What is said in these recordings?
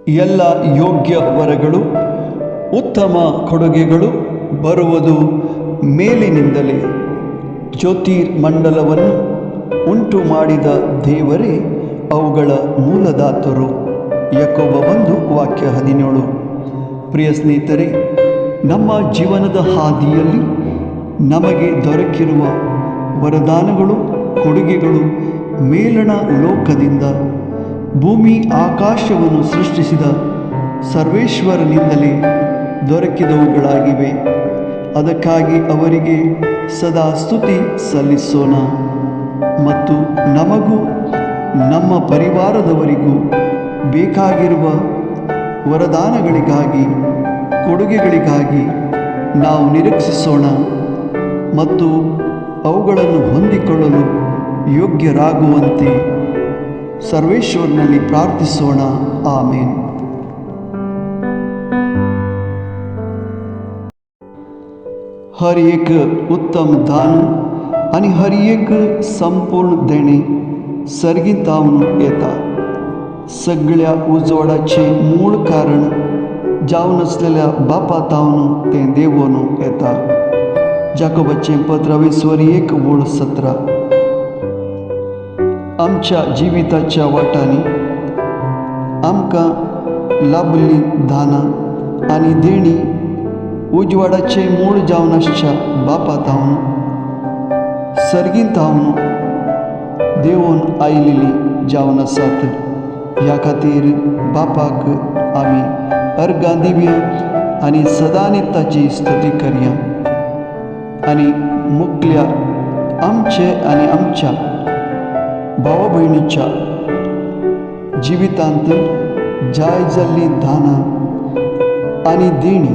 ಎಲ್ಲ ಯೋಗ್ಯ ವರಗಳು ಉತ್ತಮ ಕೊಡುಗೆಗಳು ಬರುವುದು ಮೇಲಿನಿಂದಲೇ. ಜ್ಯೋತಿರ್ಮಂಡಲವನ್ನು ಉಂಟು ಮಾಡಿದ ದೇವರೇ ಅವುಗಳ ಮೂಲದಾತರು. ಯಾಕೋಬ 1:17. ಪ್ರಿಯ ಸ್ನೇಹಿತರೆ, ನಮ್ಮ ಜೀವನದ ಹಾದಿಯಲ್ಲಿ ನಮಗೆ ದೊರಕಿರುವ ವರದಾನಗಳು, ಕೊಡುಗೆಗಳು ಮೇಲಣ ಲೋಕದಿಂದ, ಭೂಮಿ ಆಕಾಶವನ್ನು ಸೃಷ್ಟಿಸಿದ ಸರ್ವೇಶ್ವರನಿಂದಲೇ ದೊರಕಿದವುಗಳಾಗಿವೆ. ಅದಕ್ಕಾಗಿ ಅವರಿಗೆ ಸದಾ ಸ್ತುತಿ ಸಲ್ಲಿಸೋಣ. ಮತ್ತು ನಮಗೂ ನಮ್ಮ ಪರಿವಾರದವರಿಗೂ ಬೇಕಾಗಿರುವ ವರದಾನಗಳಿಗಾಗಿ, ಕೊಡುಗೆಗಳಿಗಾಗಿ ನಾವು ನಿರೀಕ್ಷಿಸೋಣ ಮತ್ತು ಅವುಗಳನ್ನು ಹೊಂದಿಕೊಳ್ಳಲು ಯೋಗ್ಯರಾಗುವಂತೆ सर्वेश्वरನಲ್ಲಿ ಪ್ರಾರ್ಥಿಸೋಣ. आमीन. हर एक उत्तम दान आणि हर एक संपूर्ण देणे सर्गितावून येतात. सगळ्या उजवाडाचे मूळ कारण जाऊन असलेल्या बापातावून ते देवून येतात. याकोबाचे पत्र 1:17. आमच्या जिविताच्या वाटाने आमकां लाभली दानां आनी देणी उजवाडाचे मूळ जावन आसच्या बापातावन सर्गींतावन देवून आयिल्ली जावन आसात. ह्या खातीर बापाक आमी अर्गां दिवया आनी सदांच ताची स्तुती करया आनी मुखल्या आमचे आनी आमच्या भावा भयणीच्या जिवितांत जाय जाल्ली दानां आनी देणी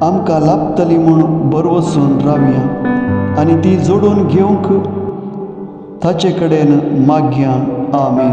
आमकां लाभतली म्हूण बरवसून रावया आनी ती जोडून घेवंक ताचे कडेन मागया. आमीन.